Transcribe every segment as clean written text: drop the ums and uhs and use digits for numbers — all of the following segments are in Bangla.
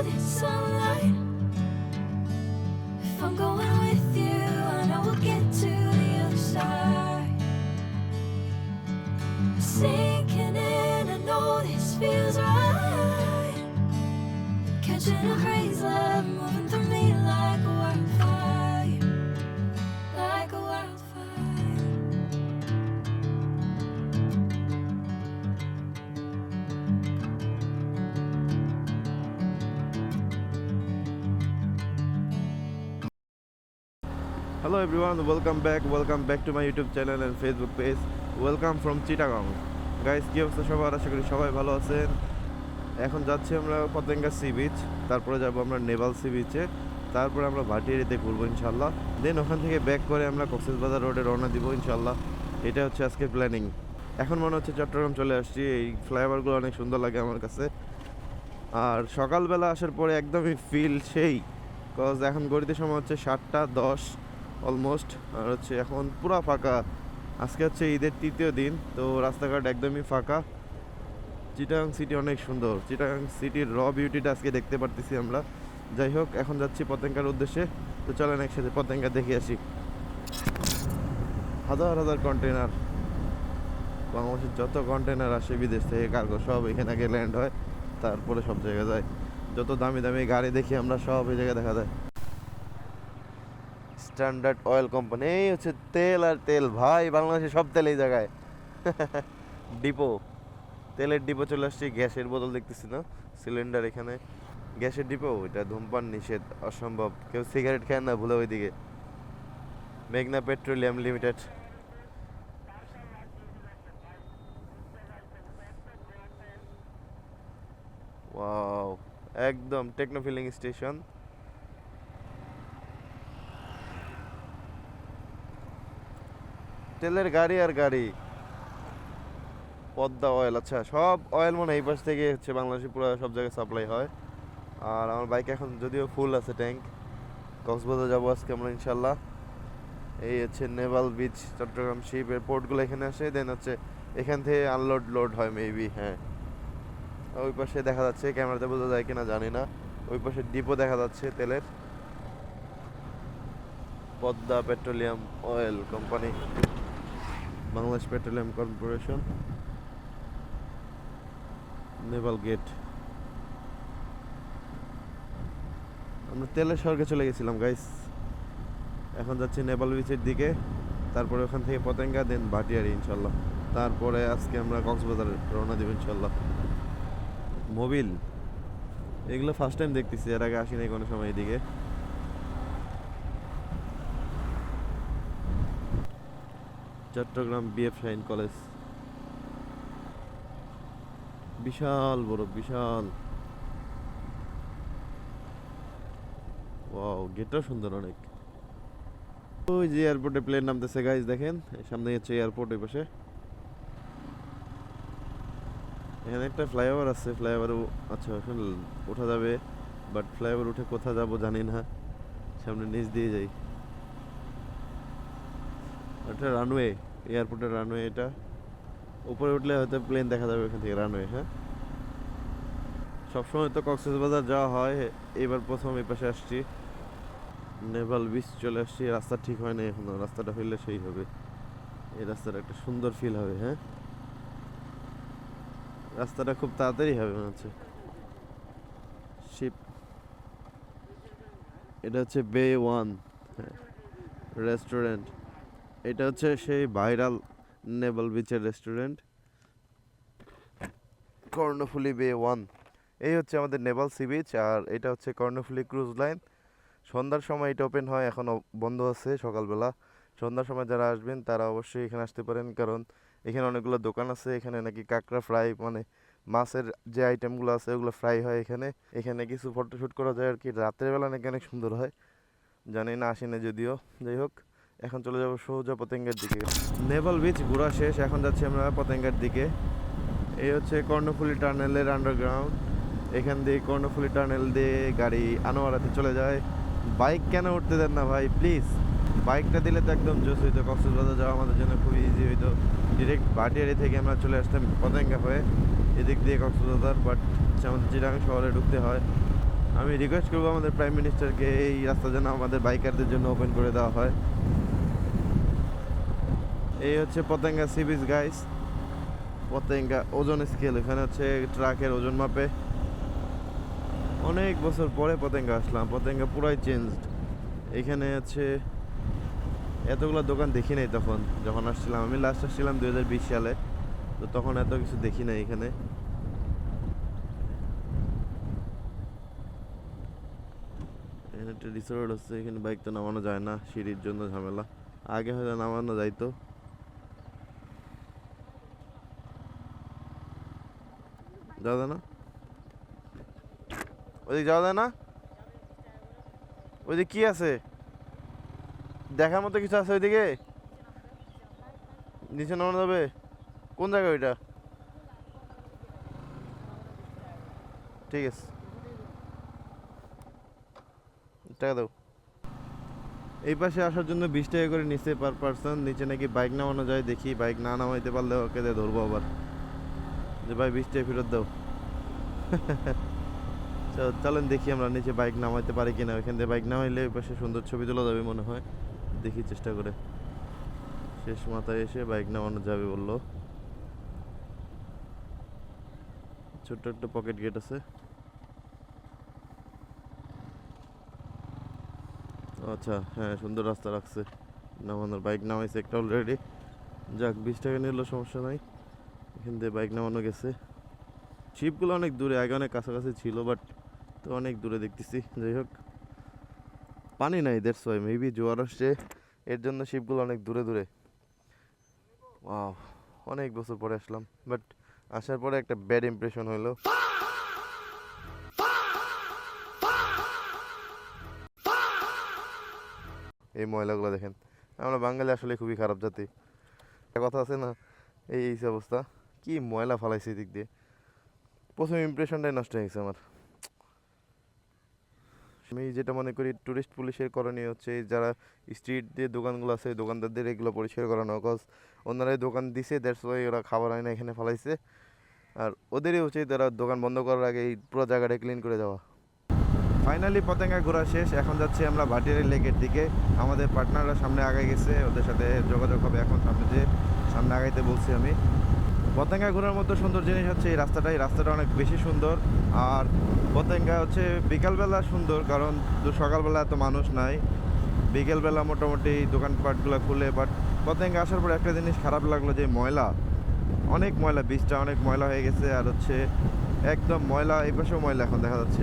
know this sunlight. If I'm going with you, I know we'll get to the other side. Sinking in, I know this feels right. Catching a crazy love, moving through me like a wildfire, like a wildfire. Hello everyone, welcome back to my YouTube channel and Facebook page. Welcome from Chittagong. Guys, কি অবস্থা সবার? আশা করি সবাই ভালো আছেন। এখন যাচ্ছি আমরা পতেঙ্গা সি বিচ, তারপরে যাব আমরা নেভাল সি বিচে, তারপরে আমরা ভাটিয়ারিতে ঘুরবো ইনশাল্লাহ। দেন ওখান থেকে ব্যাক করে আমরা কক্সবাজার রোডে রওনা দিব ইনশাল্লাহ। এটা হচ্ছে আজকে প্ল্যানিং। এখন মনে হচ্ছে চট্টগ্রাম চলে আসছি। এই ফ্লাইওভারগুলো অনেক সুন্দর লাগে আমার কাছে। আর সকালবেলা আসার পরে একদমই ফিল সেই, কজ এখন ঘড়িতে সময় হচ্ছে 7:10 অলমোস্ট। আর হচ্ছে এখন পুরো ফাঁকা। আজকে হচ্ছে ঈদের তৃতীয় দিন, তো রাস্তাঘাট একদমই ফাঁকা। চিটাগাং সিটি অনেক সুন্দর। চিটাগাং সিটির বিউটিটা আজকে দেখতে পারতেছি আমরা। যাই হোক, এখন যাচ্ছি পতেঙ্গার উদ্দেশ্যে। তো চলেন একসাথে পতেঙ্গা দেখে আসি। হাজার হাজার কন্টেনার, বাংলাদেশের যত কন্টেনার আসে বিদেশ থেকে কার্গো, সব এখানে আগে ল্যান্ড হয়, তারপরে সব জায়গায় যায়। যত দামি দামি গাড়ি দেখি আমরা, সব এই জায়গায় দেখা যায়। স্ট্যান্ডার্ড অয়েল কোম্পানি, এই হচ্ছে তেল আর তেল ভাই, বাংলাদেশে সব তেল এই জায়গায়। ডিপো, তেলের ডিপো চলে আসছি। গ্যাসের বোতল দেখতেছি না, সিলিন্ডার এখানে। গ্যাসের ডিপো, এটা ধূমপান নিষেধ, অসম্ভব। কেউ সিগারেট খায় না ভুলে ওইদিকে। মেঘনা পেট্রোলিয়াম লিমিটেড। ওয়াও, একদম টেকনো ফিলিং স্টেশন। তেলের গাড়ি আর গাড়ি। পদ্মা অয়েল, আচ্ছা সব অয়েল মনে হয় এই পাশ থেকে হচ্ছে বাংলাদেশে পুরো সব জায়গায় সাপ্লাই হয়। আর আমার বাইক এখন যদিও ফুল আছে ট্যাঙ্ক। কক্সবাজার যাবো আজকে আমরা ইনশাল্লাহ। এই হচ্ছে নেভাল বিচ, চট্টগ্রাম শিপের পোর্টগুলো এখানে আসে। দেন হচ্ছে এখান থেকে আনলোড লোড হয় মেবি। হ্যাঁ, ওই পাশে দেখা যাচ্ছে, ক্যামেরাতে বোঝা যায় কিনা জানি না, ওই পাশে ডিপো দেখা যাচ্ছে তেলের। Padma petroleum oil company, Bangladesh petroleum corporation, naval gate. আমরা তেলের স্বর্গে চলে গেছিলাম গাইস। এখন যাচ্ছি নেভাল বিচের দিকে, তারপরে ওখান থেকে পতেঙ্গা, দেন ভাটিয়ারি ইনশাল্লাহ। তারপরে আজকে আমরা কক্সবাজার রওনা দেব ইনশাল্লাহ। মোবিল, এগুলো ফার্স্ট টাইম দেখতেছি, এর আগে আসি নাই কোনো সময় এদিকে। চট্টগ্রাম বিএফ শাহিন কলেজ, বিশাল বড়, বিশাল। ওয়াও, গেটটাও সুন্দর অনেক। ওই যে এয়ারপোর্টে প্লেন নামতেছে গাইস, দেখেন সামনে হচ্ছে এয়ারপোর্ট। ওই পাশে এখানে একটা ফ্লাইওভার আছে, ফ্লাইওভার আচ্ছা ওখানে ওঠা যাবে, বাট ফ্লাইওভার উঠে কোথা যাব জানি না, সামনে নিচ দিয়ে যাই। এটা রানওয়ে, এয়ারপোর্টের রানওয়ে। এটা উপরে উঠলে হয়তো প্লেন দেখা যাবে এখান থেকে, রানওয়ে। হ্যাঁ, সবসময় তো কক্সবাজার যাওয়া হয়, এবার প্রথম এই পাশে আসছি। নেভাল বিচ চলে আসছি। রাস্তা ঠিক হয় না এখনো, রাস্তাটা হইলে সেই হবে। এই রাস্তাটা একটা সুন্দর ফিল হবে। হ্যাঁ, রাস্তাটা খুব তাড়াতাড়ি হবে মনে হচ্ছে। শিপ, এটা হচ্ছে বে ওয়ান রেস্টুরেন্ট। এটা হচ্ছে সেই ভাইরাল নেভাল বিচের রেস্টুরেন্ট, কর্ণফুলি বে ওয়ান। এই হচ্ছে আমাদের নেভাল সি বিচ, আর এটা হচ্ছে কর্ণফুলি ক্রুজ লাইন। সন্ধ্যার সময় এটা ওপেন হয়, এখনও বন্ধ আছে সকালবেলা। সন্ধ্যার সময় যারা আসবেন তারা অবশ্যই এখানে আসতে পারেন, কারণ এখানে অনেকগুলো দোকান আছে। এখানে নাকি কাঁকড়া ফ্রাই, মানে মাছের যে আইটেমগুলো আছে ওগুলো ফ্রাই হয় এখানে। এখানে কিছু ফটোশ্যুট করা যায় আর কি। রাতের বেলা নাকি অনেক সুন্দর হয়, জানি না, আসি না যদিও। যাই হোক, এখন চলে যাবো সোজা পতেঙ্গার দিকে। নেভাল বিচ ঘোরা শেষ, এখন যাচ্ছি আমরা পতেঙ্গার দিকে। এই হচ্ছে কর্ণফুলি টানেলের আন্ডারগ্রাউন্ড। এখান দিয়ে কর্ণফুলি টানেল দিয়ে গাড়ি আনোয়ারাতে চলে যায়। বাইক কেন উঠতে দেন না ভাই, প্লিজ। বাইকটা দিলে তো একদম জোস হইতো, কক্সবাজার যাওয়া আমাদের জন্য খুবই ইজি হইতো। ডিরেক্ট ভাটিয়ারি থেকে আমরা চলে আসতাম পতেঙ্গা হয়ে এদিক দিয়ে কক্সবাজার, বাট আমাদের চিটাগাং শহরে ঢুকতে হয়। আমি রিকোয়েস্ট করবো আমাদের প্রাইম মিনিস্টারকে এই রাস্তা যেন আমাদের বাইকারদের জন্য ওপেন করে দেওয়া হয়। এই হচ্ছে Patenga sea beach guys. Patenga ওজন স্কেল, এখানে হচ্ছে ট্রাকের ওজন মাপে। অনেক বছর পরে পতেঙ্গা আসলাম, পতেঙ্গা পুরাই চেঞ্জড। এখানে হচ্ছে এতগুলো দোকান দেখি নাই তখন যখন আসছিলাম। আমি লাস্ট আসছিলাম 2020 সালে, তো তখন এত কিছু দেখি নাই এখানে। এখানে একটা রিসোর্ট হচ্ছে, এখানে বাইক তো নামানো যায় না, সিঁড়ির জন্য ঝামেলা। আগে হয়তো নামানো যাইতো। যাওয়া যায় না, ওইদিকে যাওয়া যায় না। ওইদিকে কি আছে দেখার মতো? কিছু আছে ওইদিকে? নিচে নামানো যাবে? কোন জায়গা ওইটা? ঠিক আছে, টাকা দাও। এই পাশে আসার জন্য 20 টাকা করে নিচে পার পার্সন। নিচে নাকি বাইক নামানো যায়, দেখি বাইক না নামাইতে পারলে ওকে দিয়ে ধরবো আবার, যে ভাই 20 টাকা ফেরত দাও। চলেন দেখি আমরা নিচে বাইক নামাইতে পারি কিনা। ওইখান থেকে বাইক নামাইলে ওই পাশে সুন্দর ছবি তোলা যাবে মনে হয়, দেখি চেষ্টা করে। শেষ মাথায় এসে বাইক নামানো যাবে বললো। ছোট্ট একটা পকেট গেট আছে। আচ্ছা হ্যাঁ, সুন্দর রাস্তা রাখছে নামানোর। বাইক নামাইছে একটা অলরেডি। যাক, 20 টাকা নিলেও সমস্যা নাই। এখান থেকে বাইক নামানো গেছে। শিপগুলো অনেক দূরে, আগে অনেক কাছাকাছি ছিল, বাট তো অনেক দূরে দেখতেছি। যাই হোক, পানি নাই, দ্যাটস ওয়াই মেবি জোয়ার আসছে, এর জন্য শিপগুলো অনেক দূরে দূরে। ওয়াও, অনেক বছর পরে আসলাম, বাট আসার পরে একটা ব্যাড ইমপ্রেশন হলো। এই ময়লাগুলো দেখেন, আমরা বাঙালি আসলে খুবই খারাপ জাতি। একটা কথা আছে না, এই এই অবস্থা, কি ময়লা ফালাইছে দিক দিয়ে। প্রথম ইমপ্রেশনটাই নষ্ট হয়ে গেছে আমার। আমি যেটা মনে করি টুরিস্ট পুলিশের করণীয় হচ্ছে এই যারা স্ট্রিট দিয়ে দোকানগুলো আছে দোকানদারদের এগুলো পরিষ্কার করানো, কজ ওনারাই দোকান দিছে, দ্যাটস ওয়াই ওরা খাবার আয় না এখানে ফেলাইছে। আর ওদেরই উচিত তারা দোকান বন্ধ করার আগে এই পুরো জায়গাটা ক্লিন করে দেওয়া। ফাইনালি পতেঙ্গা ঘোরা শেষ, এখন যাচ্ছি আমরা ভাটিয়ারি লেকের দিকে। আমাদের পার্টনাররা সামনে আগায় গেছে, ওদের সাথে যোগাযোগ হবে এখন। সামনে আগাইতে বলছি আমি। পতেঙ্গা ঘোরার মতো সুন্দর জিনিস হচ্ছে এই রাস্তাটা। এই রাস্তাটা অনেক বেশি সুন্দর। আর পতেঙ্গা হচ্ছে বিকালবেলা সুন্দর, কারণ সকালবেলা এত মানুষ নাই। বিকেলবেলা মোটামুটি দোকানপাটগুলো খুলে। বাট পতেঙ্গা আসার পর একটা জিনিস খারাপ লাগলো, যে ময়লা, অনেক ময়লা, বীজটা অনেক ময়লা হয়ে গেছে। আর হচ্ছে একদম ময়লা, এই পাশেও ময়লা এখন দেখা যাচ্ছে,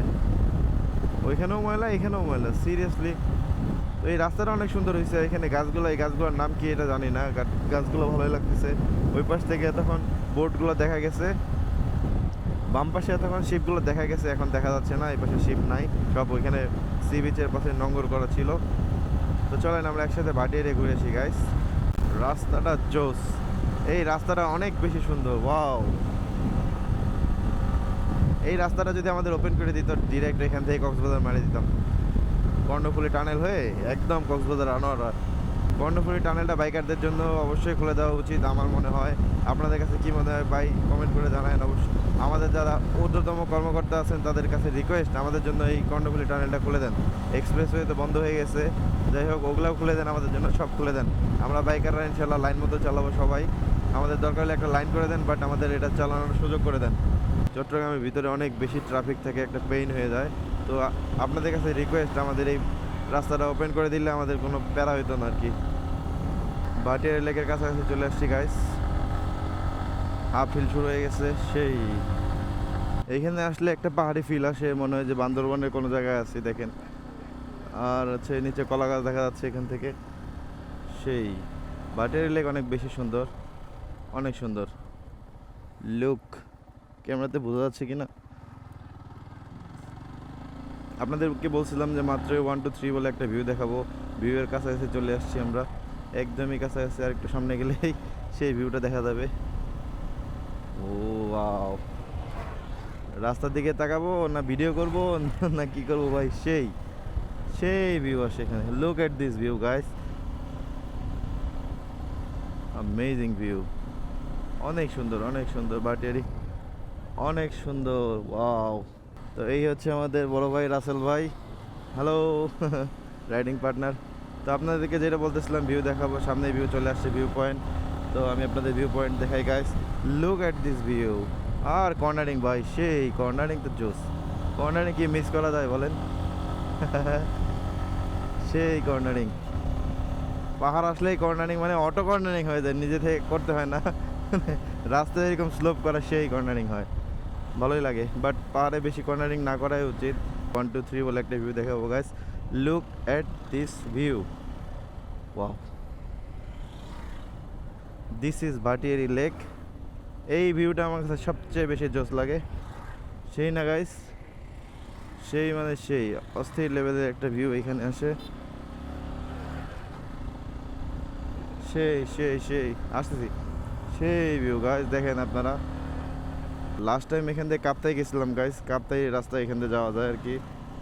ওইখানেও ময়লা এখানেও ময়লা, সিরিয়াসলি। তো এই রাস্তাটা অনেক সুন্দর হয়েছে। এখানে গাছগুলো, এই গাছগুলোর নাম কি এটা জানি না, গাছগুলো ভালোই লাগতেছে। ওই পাশ থেকে তখন বোটগুলো দেখা গেছে, বাম পাশে তখন শিপগুলো দেখা গেছে, এখন দেখা যাচ্ছে না। এই পাশে শিপ নাই, সব ওইখানে সি বিচের পাশে নোঙর করা ছিল। তো চলেন আমরা একসাথে ভাটিয়ারি ঘুরে আসি গাইস। রাস্তাটা জোস, এই রাস্তাটা অনেক বেশি সুন্দর। ওয়াও, এই রাস্তাটা যদি আমাদের ওপেন করে দিত, ডিরেক্ট এখান থেকে কক্সবাজার মারিয়ে দিতাম। কর্ণফুলী টানেল হয়ে একদম কক্সবাজার আনোয়ারা। কর্ণফুলী টানেলটা বাইকারদের জন্য অবশ্যই খুলে দেওয়া উচিত আমার মনে হয়। আপনাদের কাছে কি মনে হয় ভাই, কমেন্ট করে জানাবেন অবশ্যই। আমাদের যারা ঊর্ধ্বতম কর্মকর্তা আছেন তাদের কাছে রিকোয়েস্ট, আমাদের জন্য এই কর্ণফুলী টানেলটা খুলে দেন। এক্সপ্রেসওয়ে তো বন্ধ হয়ে গেছে, যাই হোক ওগুলাও খুলে দেন আমাদের জন্য, সব খুলে দেন। আমরা বাইকাররা ইনশাল্লাহ লাইন মতো চালাবো সবাই। আমাদের দরকার হলে একটা লাইন করে দেন, বাট আমাদের এটা চালানোর সুযোগ করে দেন। চট্টগ্রামের ভিতরে অনেক বেশি ট্রাফিক থাকে, একটা পেইন হয়ে যায়। তো আপনাদের কাছে রিকোয়েস্ট, আমাদের এই রাস্তাটা ওপেন করে দিলে আমাদের কোনো প্যারা হইতো না আর কি। ভাটিয়ারি লেকের কাছাকাছি চলে আসছি গাইস, হাফ হিল শুরু হয়ে গেছে সেই। এইখানে আসলে একটা পাহাড়ি ফিল আসে, মনে হয় যে বান্দরবানের কোনো জায়গায় আছি দেখেন। আর হচ্ছে নিচে কলা গাছ দেখা যাচ্ছে এখান থেকে সেই। ভাটিয়ারি লেক অনেক বেশি সুন্দর, অনেক সুন্দর লুক। ক্যামেরাতে বোঝা যাচ্ছে কি না আপনাদেরকে বলছিলাম যে মাত্র 1 2 3 বলে একটা ভিউ দেখাবো। ভিউয়ের কাছাকাছি চলে আসছি আমরা, একদমই কাছাকাছি। আর একটু সামনে গেলেই সেই ভিউটা দেখা যাবে। ও ওয়াও, রাস্তার দিকে তাকাবো না ভিডিও করব না কি করব ভাই, সেই সেই ভিউ আসে এখানে। Look at this view guys, amazing view. অনেক সুন্দর, অনেক সুন্দর ভাটিয়ারি, অনেক সুন্দর। ওয়াও, তো এই হচ্ছে আমাদের বড় ভাই রাসেল ভাই, হ্যালো রাইডিং পার্টনার। তো আপনাদেরকে যেটা বলতেছিলাম ভিউ দেখাবো, সামনে ভিউ চলে আসছে, ভিউ পয়েন্ট। তো আমি আপনাদের ভিউ পয়েন্ট দেখাই guys, look at this view. আর কর্নারিং ভাই, সেই কর্নারিং তো জোস, কর্নারিং কি মিস করা যায় বলেন সেই কর্নারিং, পাহাড় আসলেই কর্নারিং মানে অটো কর্নারিং হয়ে যায়, নিজে থেকে করতে হয় না রাস্তায় এরকম স্লোপ করা সেই কর্নারিং হয়, ভালোই লাগে। বাট পাহাড়ে বেশি কর্নারিং না করাই উচিত। 1 2 3 বলে একটা ভিউ দেখাবো guys, look at this view, wow, this is Bhatiary lake. এই ভিউটা আমার কাছে সবচেয়ে বেশি জোস লাগে, সেই না গাইস, সেই মানে সেই অস্থির লেভেলের একটা ভিউ এখানে আসে, সেই সেই সেই আসতেছি, সেই ভিউ গাইস দেখেন আপনারা। লাস্ট টাইম এখান থেকে কাপ্তাই গেছিলাম গাইস, কাপ্তাই রাস্তা এখান থেকে যাওয়া যায় আর কি।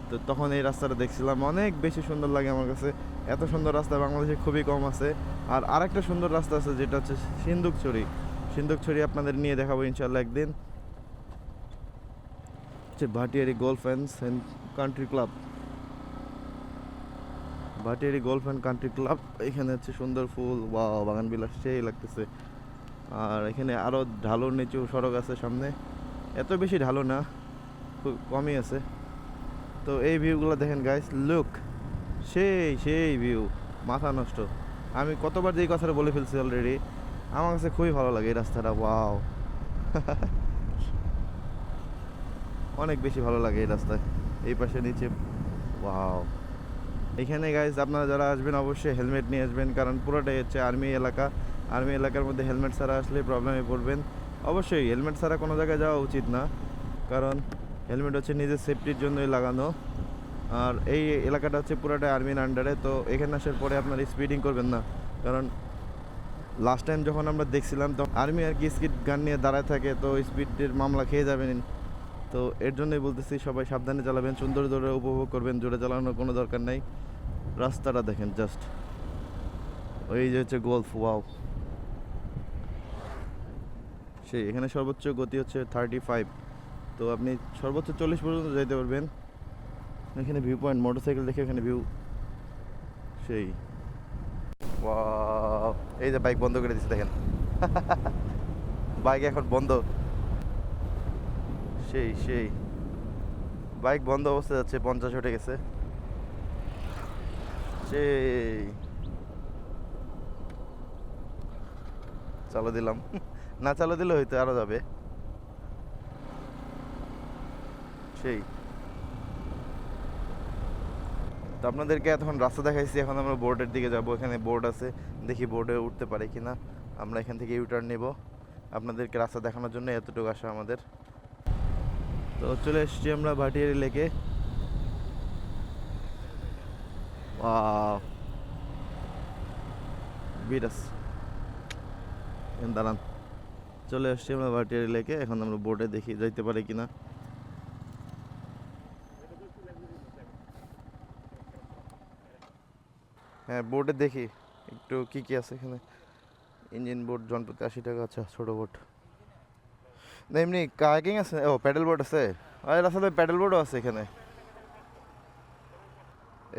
তো তখন এই রাস্তাটা দেখছিলাম, অনেক বেশি সুন্দর লাগে আমার কাছে। এত সুন্দর রাস্তা বাংলাদেশে খুবই কম আছে। আর আরেকটা সুন্দর রাস্তা আছে যেটা হচ্ছে সিন্দুকছড়ি, সিন্দুকছড়ি আপনাদের নিয়ে দেখাবো ইনশাল্লাহ একদিন। হচ্ছে Bhatiary golf and country club, Bhatiary golf and country club. এখানে হচ্ছে সুন্দর ফুল, ওয়াও, বাগান বিলাস সেই লাগতেছে। আর এখানে আরও ঢালুর নিচু সড়ক আছে সামনে, এত বেশি ঢালু না, খুব কমই আছে। তো এই ভিউগুলো দেখেন গাইস, লুক, সেই সেই ভিউ, মাথা নষ্ট। আমি কতবার যেই কথাটা বলে ফেলছি অলরেডি, আমার কাছে খুবই ভালো লাগে এই রাস্তাটা, ওয়াও অনেক বেশি ভালো লাগে এই রাস্তায়, এই পাশে নিচে, ওয়াও। এখানে গাইস আপনারা যারা আসবেন অবশ্যই হেলমেট নিয়ে আসবেন, কারণ পুরোটাই হচ্ছে আর্মি এলাকা। আর্মি এলাকার মধ্যে হেলমেট ছাড়া আসলে প্রবলেমে পড়বেন। অবশ্যই হেলমেট ছাড়া কোনো জায়গায় যাওয়া উচিত না, কারণ হেলমেট হচ্ছে নিজের সেফটির জন্যই লাগানো। আর এই এলাকাটা হচ্ছে পুরোটাই আর্মির আন্ডারে। তো এখানে আসার পরে আপনারা স্পিডিং করবেন না, কারণ লাস্ট টাইম যখন আমরা দেখছিলাম তখন আর্মি আর কি স্পিড গান নিয়ে দাঁড়ায় থাকে, তো স্পিডের মামলা খেয়ে যাবেন। তো এর জন্যই বলতেছি সবাই সাবধানে চালাবেন, সুন্দর জোরে উপভোগ করবেন, জোরে চালানোর কোনো দরকার নেই। রাস্তাটা দেখেন জাস্ট, ওই যে হচ্ছে গোলফ, ওয়াও, সেই এখানে সর্বোচ্চ গতি হচ্ছে 35। তো আপনি সর্বোচ্চ 40 পর্যন্ত যেতে পারবেন। এখানে ভিউ পয়েন্ট, মোটরসাইকেল দেখে এখানে ভিউ, সেই, ওয়াও। এই যে বাইক বন্ধ করে দিচ্ছে দেখেন বাইক এখন বন্ধ, সেই সেই বাইক বন্ধ অবস্থায় যাচ্ছে, 50 উঠে গেছে, সেই চালু দিলাম না চালু দিলে হয়তো আরো যাবে, সেই। তো আপনাদেরকে এতক্ষণ রাস্তা দেখাইছি, এখন আমরা বোর্ডের দিকে যাব। এখানে বোর্ড আছে, দেখি বোর্ডে উঠতে পারি কিনা। আমরা এখান থেকে ইউটার্ন নেব, আপনাদেরকে রাস্তা দেখানোর জন্য এতটুকু আসা আমাদের। তো চলে এসেছি আমরা ভাটিয়ারি লেকে, বিরাস দাঁড়ান, চলে এসেছি আমরা ভাটিয়ারি লেকে। এখন আমরা বোর্ডে দেখি যাইতে পারি কিনা। হ্যাঁ বোর্ডে দেখি একটু কি কি আছে এখানে। ইঞ্জিন বোর্ড জনপ্রতি 80 টাকা, আচ্ছা ছোটো বোট না, এমনি কায়াকিং আছে, ও প্যাডেল বোর্ড আছে। আর আসলে প্যাডেল বোর্ডও আছে এখানে।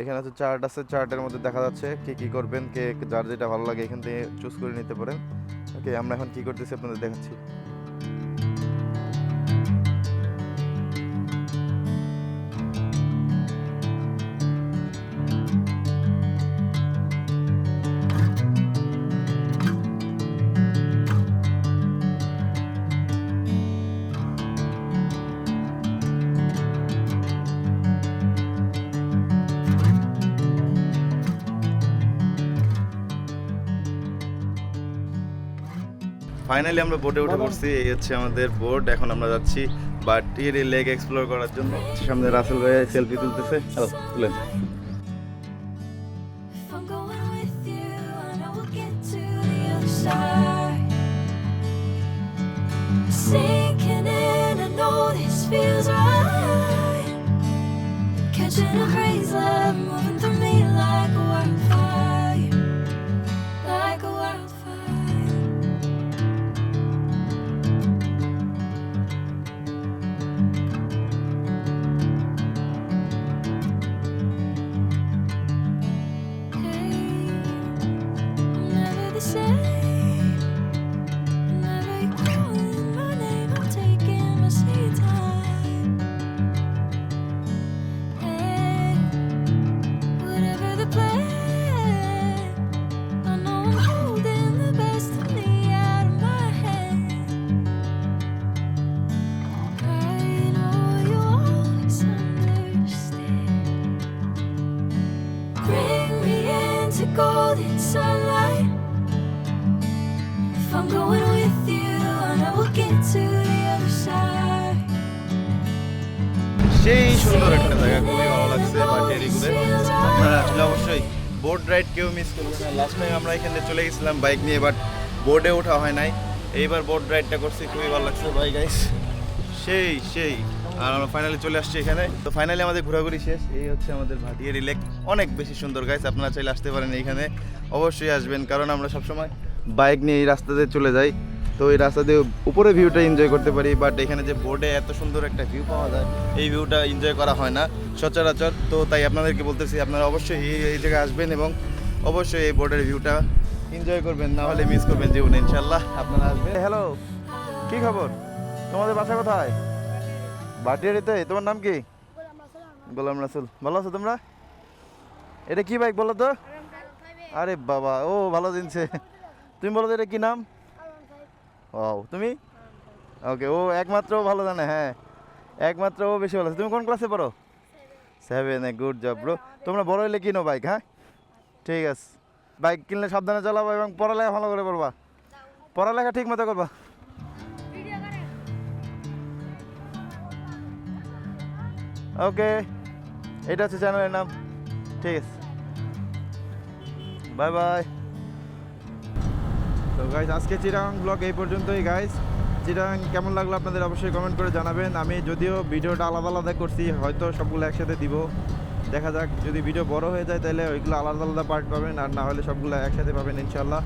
এখানে হচ্ছে চার্ট আছে, চার্টের মধ্যে দেখা যাচ্ছে কি কি করবেন, কে যার যেটা ভালো লাগে এখান থেকে চুজ করে নিতে পারেন। ওকে, আমরা এখন কি করতেছি আপনাদের দেখাচ্ছি। ফাইনালি আমরা বোটে উঠে পড়ছি, এই হচ্ছে আমাদের বোট। এখন আমরা যাচ্ছি ভাটিয়ারি লেক এক্সপ্লোর করার জন্য। সামনে রাসেল ভাই সেলফি তুলতেছে, হ্যালো তুলেন। If I'm going with you, I know we'll get to the other side. Sinking in, I know this feels right. Catching a breeze, love moving through me like a wildfire, like a wildfire. golden sunlight. If I'm going with you, I know we'll get to the other side. সেই সুন্দর একটা জায়গা, খুবই ভালো লাগছে ভাটিয়ারি ঘুরে। আপনারা আসলে অবশ্যই বোট রাইড কেউ মিস করবেন না। লাস্ট টাইম আমরা এখানে চলে গেছিলাম বাইক নিয়ে, বাট বোটে ওঠা হয় নাই। এইবার বোট রাইডটা করছি, খুবই ভালো লাগছে ভাই গাইস, সেই আর আমরা ফাইনালি চলে আসছি এখানে। তো ফাইনালি আমাদের ঘোরাঘুরি শেষ। এই হচ্ছে আমাদের ভাটিয়ারি লেক, অনেক বেশি সুন্দর গাইস। আপনারা চাইলে আসতে পারেন এইখানে, অবশ্যই আসবেন, কারণ আমরা সবসময় বাইক নিয়ে এই রাস্তা দিয়ে চলে যাই। তো এই রাস্তা দিয়ে উপরে ভিউটা এনজয় করতে পারি, বাট এখানে যে বোর্ডে এত সুন্দর একটা ভিউ পাওয়া যায়, এই ভিউটা এনজয় করা হয় না সচরাচর। তো তাই আপনাদেরকে বলতেছি, আপনারা অবশ্যই এই জায়গায় আসবেন এবং অবশ্যই এই বোর্ডের ভিউটা এনজয় করবেন, না হলে মিস করবেন জীবনে। ইনশাল্লাহ আপনারা আসবেন। হ্যালো, কি খবর? তোমাদের বাসা কোথায়? ভাটিয়ারিতে। তোমার নাম কি? গোলাম রাসুল। ভালো আছো তোমরা? এটা কি বাইক বলো তো? আরে বাবা, ও ভালো দিনছে। তুমি বলো তো এটা কি নাম? ও, তুমি? ওকে, ও একমাত্র ভালো জানে। হ্যাঁ, একমাত্র ও বেশি ভালো আছে। তুমি কোন ক্লাসে পড়ো? 7-এ। Good job bro. তোমরা বড় হলে কিনো বাইক। হ্যাঁ, ঠিক আছে। বাইক কিনলে সাবধানে চালাবো এবং পড়ালেখা ভালো করে করবা। পড়ালেখা ঠিক মতো করবা। ওকে, এটা হচ্ছে চ্যানেলের নাম। ঠিক আছে, বাই বাই। তো গাইজ, আজকে চিরাং ব্লগ এই পর্যন্তই গাইজ। চিরাং কেমন লাগলো আপনাদের অবশ্যই কমেন্ট করে জানাবেন। আমি যদিও ভিডিওটা আলাদা আলাদা করছি, হয়তো সবগুলো একসাথে দিব, দেখা যাক। যদি ভিডিও বড় হয়ে যায় তাহলে ওইগুলো আলাদা আলাদা পার্ট পাবেন, আর না হলে সবগুলো একসাথে পাবেন ইনশাল্লাহ।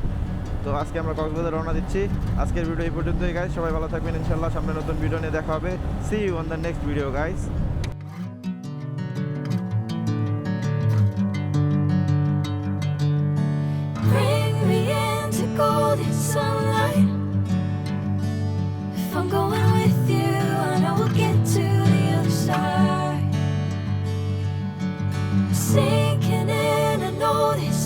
তো আজকে আমরা কক্সবাজার রওনা দিচ্ছি। আজকের ভিডিও এই পর্যন্তই গাইজ। সবাই ভালো থাকবেন ইনশাল্লাহ। সামনে নতুন ভিডিও নিয়ে দেখা হবে। See you on the next video guys. Bring me into golden sunlight. If I'm going